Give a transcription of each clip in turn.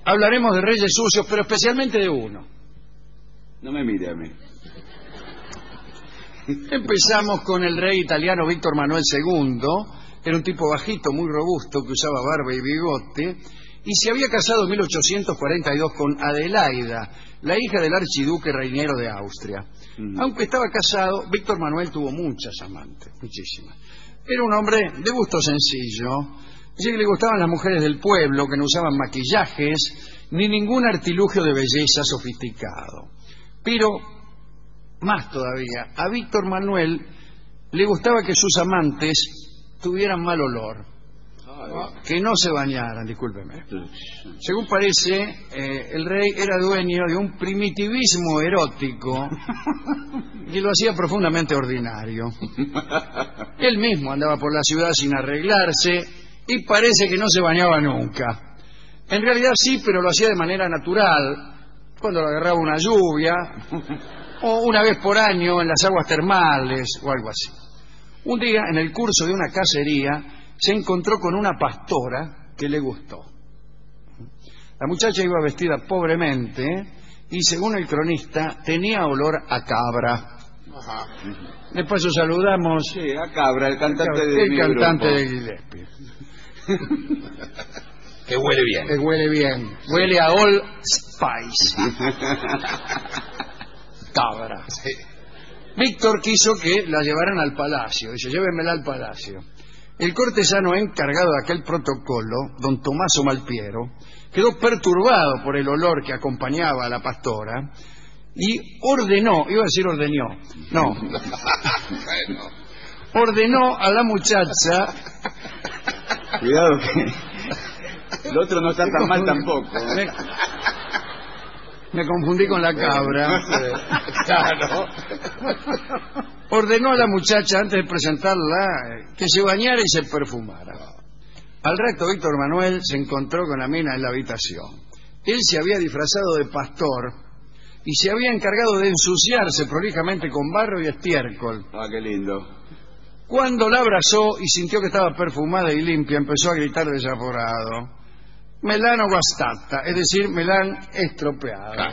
hablaremos de reyes sucios, pero especialmente de uno. No me mire a mí. Empezamos con el rey italiano Víctor Manuel II. Era un tipo bajito, muy robusto, que usaba barba y bigote, y se había casado en 1842 con Adelaida, la hija del archiduque Reiniero de Austria. Aunque estaba casado, Víctor Manuel tuvo muchas amantes, muchísimas. Era un hombre de gusto sencillo, así que le gustaban las mujeres del pueblo, que no usaban maquillajes ni ningún artilugio de belleza sofisticado. Pero, más todavía, a Víctor Manuel le gustaba que sus amantes tuvieran mal olor, que no se bañaran, discúlpeme. Según parece, el rey era dueño de un primitivismo erótico que lo hacía profundamente ordinario. Él mismo andaba por la ciudad sin arreglarse y parece que no se bañaba nunca. En realidad sí, pero lo hacía de manera natural, cuando lo agarraba una lluvia, o una vez por año en las aguas termales, o algo así. Un día, en el curso de una cacería, se encontró con una pastora que le gustó. La muchacha iba vestida pobremente y, según el cronista, tenía olor a cabra. Ajá. De paso saludamos... Sí, a Cabra, el cantante de Gillespie. Que huele bien. Que huele bien. Huele a Old Spice. Cabra. Sí. Víctor quiso que la llevaran al palacio. Dice, llévenmela al palacio. El cortesano encargado de aquel protocolo, don Tommaso Malpiero, quedó perturbado por el olor que acompañaba a la pastora y ordenó, iba a decir ordenó, no, Bueno. ordenó a la muchacha... Cuidado que el otro no está tan mal tampoco. Me confundí con la cabra. Claro. Ordenó a la muchacha, antes de presentarla, que se bañara y se perfumara. Al rato, Víctor Manuel se encontró con la mina en la habitación. Él se había disfrazado de pastor y se había encargado de ensuciarse prolijamente con barro y estiércol. Ah, qué lindo. Cuando la abrazó y sintió que estaba perfumada y limpia, empezó a gritar desaforado: Melano guastata, es decir, Melán estropeada.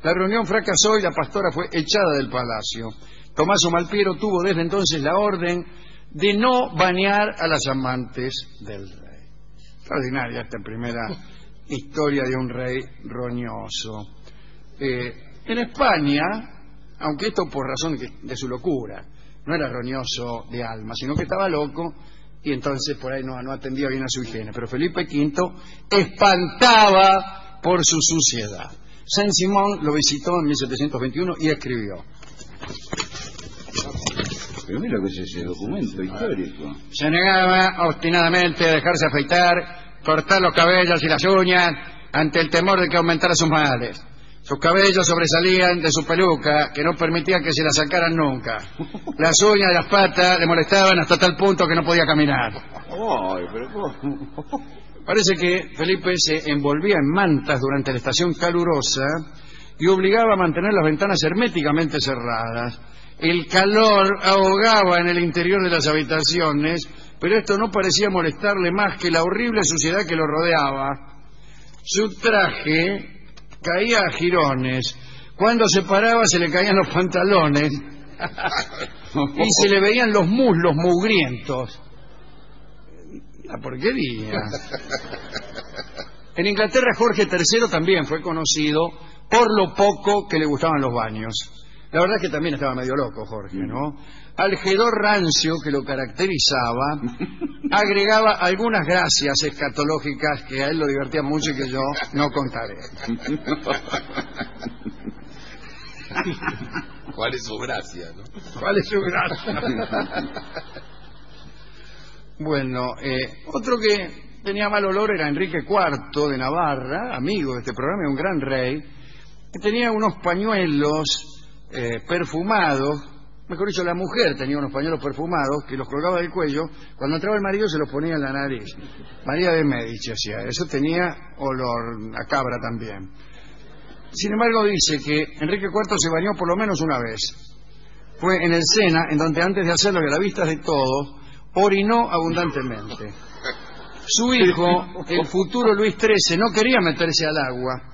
La reunión fracasó y la pastora fue echada del palacio. Tommaso Malpiero tuvo desde entonces la orden de no bañar a las amantes del rey. Extraordinaria esta primera historia de un rey roñoso. En España, aunque esto por razón de su locura, no era roñoso de alma, sino que estaba loco y entonces por ahí no atendía bien a su higiene. Pero Felipe V espantaba por su suciedad. Saint-Simon lo visitó en 1721 y escribió: Pero mira que es ese documento histórico. se negaba obstinadamente a dejarse afeitar, cortar los cabellos y las uñas ante el temor de que aumentara sus males. Sus cabellos sobresalían de su peluca, que no permitía que se la sacaran nunca. Las uñas de las patas le molestaban hasta tal punto que no podía caminar. Ay, pero ¿cómo? Parece que Felipe se envolvía en mantas durante la estación calurosa y obligaba a mantener las ventanas herméticamente cerradas. El calor ahogaba en el interior de las habitaciones, pero esto no parecía molestarle más que la horrible suciedad que lo rodeaba. Su traje caía a jirones. Cuando se paraba se le caían los pantalones y se le veían los muslos mugrientos. La porquería. En Inglaterra, Jorge III también fue conocido por lo poco que le gustaban los baños. La verdad es que también estaba medio loco Jorge, ¿no? Al hedor rancio que lo caracterizaba, agregaba algunas gracias escatológicas que a él lo divertían mucho y que yo no contaré. ¿Cuál es su gracia, no? ¿Cuál es su gracia? Bueno, otro que tenía mal olor era Enrique IV de Navarra, amigo de este programa, un gran rey, que tenía unos pañuelos perfumados. Mejor dicho, la mujer tenía unos pañuelos perfumados que los colgaba del cuello. Cuando entraba el marido se los ponía en la nariz. María de Medici hacía eso, tenía olor a cabra también. Sin embargo, dice que Enrique IV se bañó por lo menos una vez. Fue en el Sena, en donde antes de hacerlo y a la vista de todos, orinó abundantemente. Su hijo, el futuro Luis XIII, no quería meterse al agua.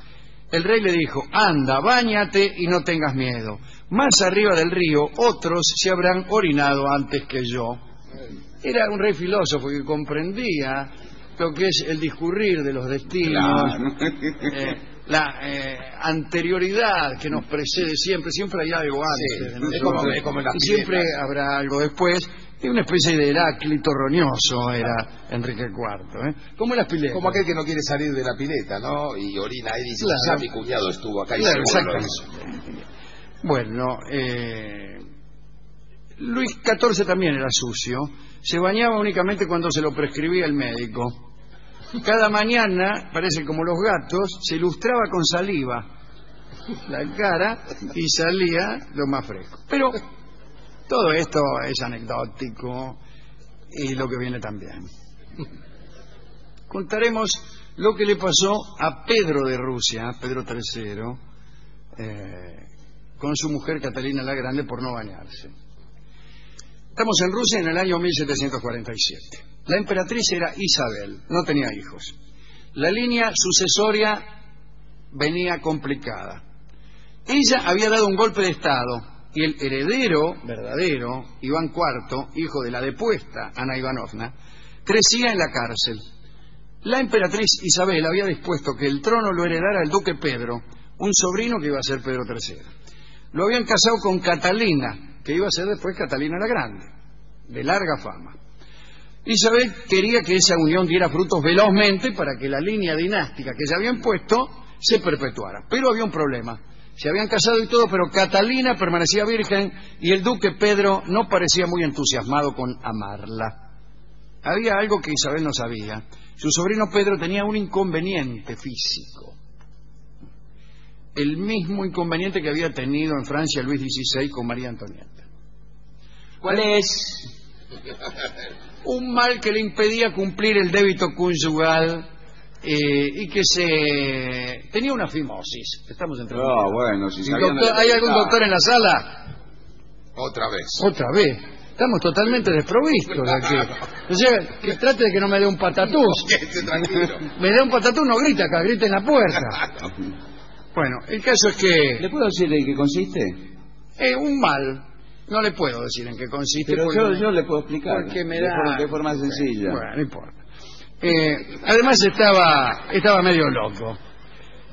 El rey le dijo: anda, báñate y no tengas miedo. Más arriba del río, otros se habrán orinado antes que yo. Era un rey filósofo que comprendía lo que es el discurrir de los destinos, la anterioridad que nos precede siempre. Siempre hay algo antes. Sí, ¿no? es como en las Y siempre piletas. habrá algo después. Y una especie de Heráclito roñoso era Enrique IV, ¿eh? Como las piletas. Como aquel que no quiere salir de la pileta, ¿no? Y orina y dice: Claro. ya mi cuñado estuvo acá y Claro, seguro lo hizo. exactamente. Bueno, Luis XIV también era sucio. Se bañaba únicamente cuando se lo prescribía el médico. Cada mañana, parece como los gatos, se ilustraba con saliva la cara y salía lo más fresco. Pero todo esto es anecdótico y lo que viene también. Contaremos lo que le pasó a Pedro de Rusia, Pedro III, con su mujer Catalina la Grande por no bañarse. Estamos en Rusia en el año 1747. La emperatriz era Isabel, no tenía hijos. La línea sucesoria venía complicada. Ella había dado un golpe de estado y el heredero verdadero, Iván IV, hijo de la depuesta Ana Ivanovna, crecía en la cárcel. La emperatriz Isabel había dispuesto que el trono lo heredara el duque Pedro, un sobrino que iba a ser Pedro III. Lo habían casado con Catalina, que iba a ser después Catalina la Grande, de larga fama. Isabel quería que esa unión diera frutos velozmente para que la línea dinástica que se habían puesto se perpetuara. Pero había un problema. Se habían casado y todo, pero Catalina permanecía virgen y el duque Pedro no parecía muy entusiasmado con amarla. Había algo que Isabel no sabía. Su sobrino Pedro tenía un inconveniente físico. El mismo inconveniente que había tenido en Francia Luis XVI con María Antonieta. ¿Cuál es? Un mal que le impedía cumplir el débito conyugal y que tenía una fimosis. Estamos entre Bueno, si sabían... ¿Hay algún doctor en la sala? Otra vez. Otra vez. Estamos totalmente desprovistos de aquí. O sea, que trate de que no me dé un patatús. Quédese tranquilo. Me da un patatús, no grita acá, grita en la puerta. Bueno, el caso es que ¿Le puedo decir en qué consiste? un mal, no le puedo decir en qué consiste. Pero porque yo le puedo explicar. porque me de da... forma- de forma sencilla. Bueno, no importa. Además estaba medio loco.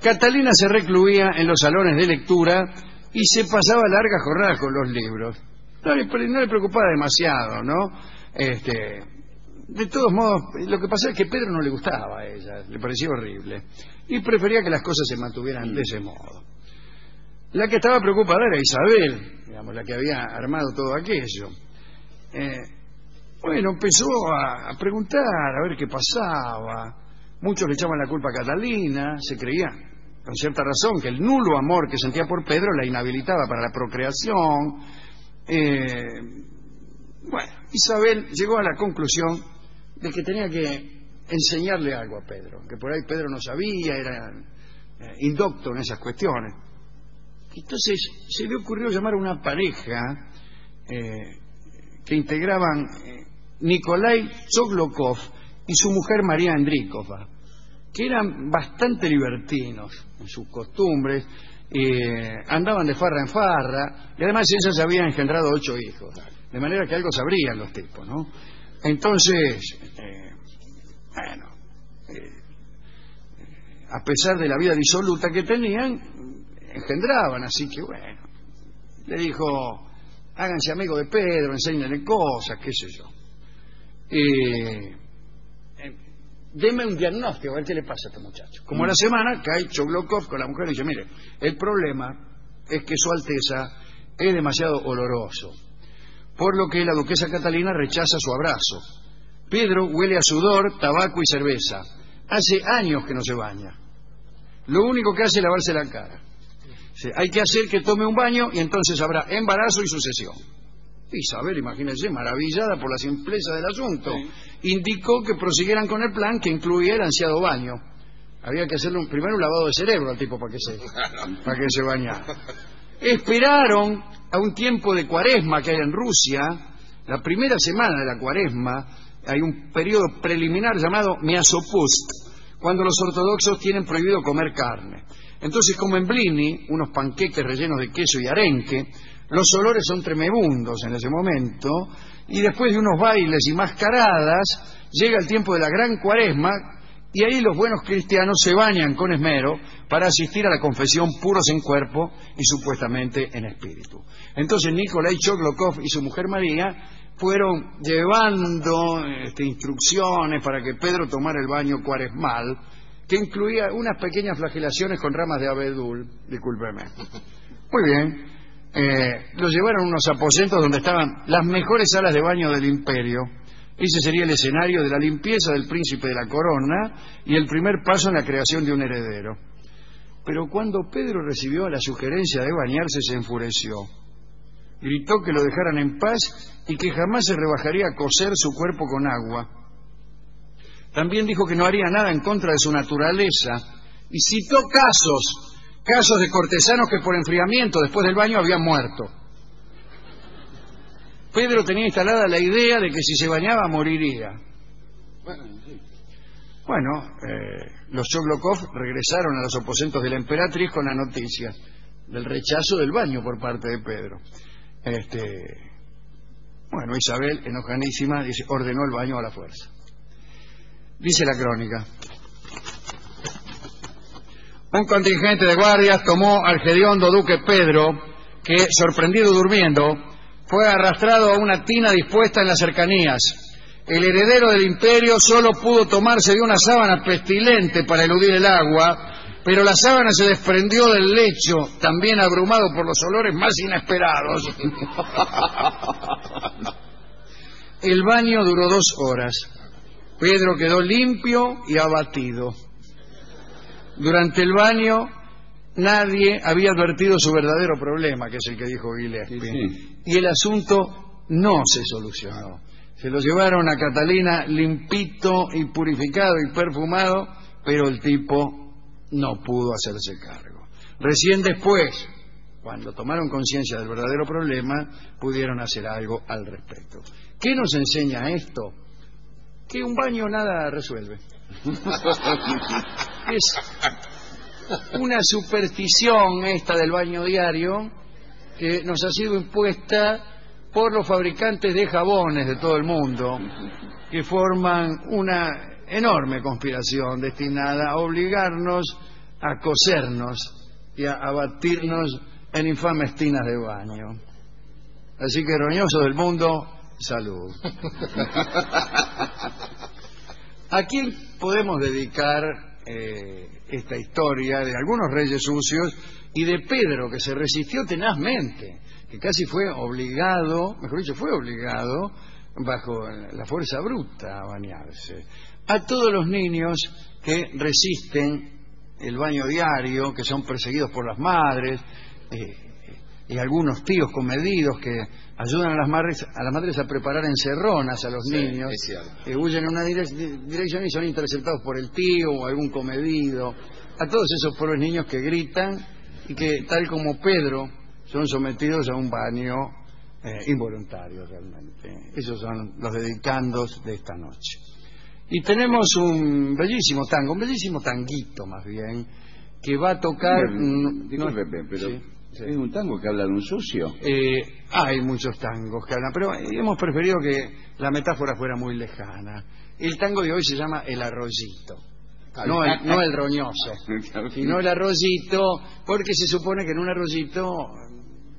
Catalina se recluía en los salones de lectura y se pasaba largas jornadas con los libros. No le preocupaba demasiado, ¿no? De todos modos, lo que pasa es que Pedro no le gustaba a ella, le parecía horrible. Y prefería que las cosas se mantuvieran de ese modo. La que estaba preocupada era Isabel, digamos, la que había armado todo aquello. Bueno, empezó a preguntar, a ver qué pasaba. Muchos le echaban la culpa a Catalina, se creía, con cierta razón, que el nulo amor que sentía por Pedro la inhabilitaba para la procreación. Bueno, Isabel llegó a la conclusión de que tenía que enseñarle algo a Pedro, que por ahí Pedro no sabía, era indocto en esas cuestiones. Entonces se le ocurrió llamar a una pareja que integraban Nikolai Choglokov y su mujer María Andríkova, que eran bastante libertinos en sus costumbres, andaban de farra en farra, y además ellas habían engendrado 8 hijos, de manera que algo sabrían los tipos, ¿no? Entonces, bueno, a pesar de la vida disoluta que tenían, engendraban, así que bueno, le dijo: háganse amigos de Pedro, enséñenle cosas, qué sé yo. Deme un diagnóstico, a ver qué le pasa a este muchacho. Como a la semana cae Choglokov con la mujer y dice: mire, el problema es que Su Alteza es demasiado oloroso, por lo que la duquesa Catalina rechaza su abrazo. Pedro huele a sudor, tabaco y cerveza. Hace años que no se baña. Lo único que hace es lavarse la cara. Hay que hacer que tome un baño y entonces habrá embarazo y sucesión. Isabel, imagínense, maravillada por la simpleza del asunto, indicó que prosiguieran con el plan, que incluía el ansiado baño. Había que hacerle primero un lavado de cerebro al tipo para que se bañara. Esperaron a un tiempo de cuaresma que hay en Rusia, la primera semana de la cuaresma, hay un periodo preliminar llamado Miasopust, cuando los ortodoxos tienen prohibido comer carne. Entonces comen blini, unos panqueques rellenos de queso y arenque. Los olores son tremebundos en ese momento, y después de unos bailes y mascaradas llega el tiempo de la gran Cuaresma, y ahí los buenos cristianos se bañan con esmero para asistir a la confesión puros en cuerpo y supuestamente en espíritu. Entonces Nikolai Choglokov y su mujer María fueron llevando instrucciones para que Pedro tomara el baño cuaresmal, que incluía unas pequeñas flagelaciones con ramas de abedul. Discúlpeme. Muy bien. Los llevaron a unos aposentos donde estaban las mejores salas de baño del imperio. Ese sería el escenario de la limpieza del príncipe de la corona y el primer paso en la creación de un heredero. Pero cuando Pedro recibió la sugerencia de bañarse, se enfureció. Gritó que lo dejaran en paz y que jamás se rebajaría a cocer su cuerpo con agua. También dijo que no haría nada en contra de su naturaleza y citó casos de cortesanos que por enfriamiento después del baño habían muerto. Pedro tenía instalada la idea de que si se bañaba moriría. Bueno, los Choglokov regresaron a los aposentos de la emperatriz con la noticia del rechazo del baño por parte de Pedro. Bueno, Isabel, enojanísima, ordenó el baño a la fuerza. Dice la crónica: un contingente de guardias tomó al hediondo duque Pedro, que, sorprendido durmiendo, fue arrastrado a una tina dispuesta en las cercanías. El heredero del imperio solo pudo tomarse de una sábana pestilente para eludir el agua, pero la sábana se desprendió del lecho, también abrumado por los olores más inesperados. El baño duró 2 horas. Pedro quedó limpio y abatido. Durante el baño nadie había advertido su verdadero problema, que es el que dijo Gillespie. Sí. Y el asunto no se solucionó. Se lo llevaron a Catalina limpito y purificado y perfumado, pero el tipo no pudo hacerse cargo. Recién después, cuando tomaron conciencia del verdadero problema, pudieron hacer algo al respecto. ¿Qué nos enseña esto? Que un baño nada resuelve. Es una superstición esta del baño diario que nos ha sido impuesta por los fabricantes de jabones de todo el mundo, que forman una enorme conspiración destinada a obligarnos a cosernos y a batirnos en infames tinas de baño. Así que, roñosos del mundo, salud. ¿A quién podemos dedicar esta historia de algunos reyes sucios y de Pedro, que se resistió tenazmente, que casi fue obligado, mejor dicho, fue obligado bajo la fuerza bruta a bañarse? A todos los niños que resisten el baño diario, que son perseguidos por las madres, y algunos tíos comedidos que ayudan a las madres a preparar encerronas a los niños, que huyen en una dirección y son interceptados por el tío o algún comedido. A todos esos pobres niños que gritan y que, tal como Pedro, son sometidos a un baño involuntario realmente. Esos son los dedicandos de esta noche. Y tenemos un bellísimo tango, un bellísimo tanguito más bien, que va a tocar... pero ¿es un tango que habla de un sucio? Hay muchos tangos que hablan, pero hemos preferido que la metáfora fuera muy lejana. El tango de hoy se llama El Arroyito. No el roñoso, sino el arroyito, porque se supone que en un arroyito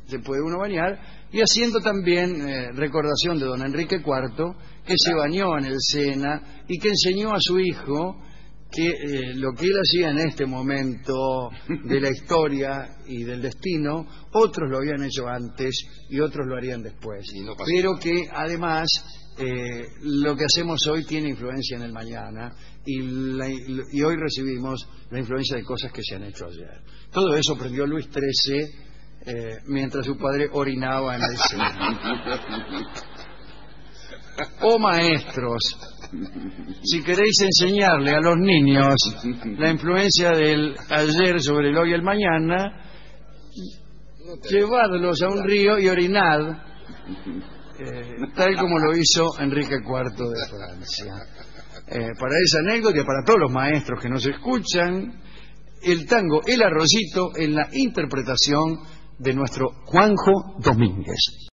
se puede uno bañar, y haciendo también recordación de don Enrique IV, que se bañó en el Sena y que enseñó a su hijo que lo que él hacía en este momento de la historia y del destino, otros lo habían hecho antes y otros lo harían después, pero que además lo que hacemos hoy tiene influencia en el mañana, y hoy recibimos la influencia de cosas que se han hecho ayer. Todo eso aprendió Luis XIII mientras su padre orinaba en el Sena. Oh maestros, si queréis enseñarle a los niños la influencia del ayer sobre el hoy y el mañana, llevadlos a un río y orinad tal como lo hizo Enrique IV de Francia. Para esa anécdota y para todos los maestros que nos escuchan, el tango El Arroyito en la interpretación de nuestro Juanjo Domínguez.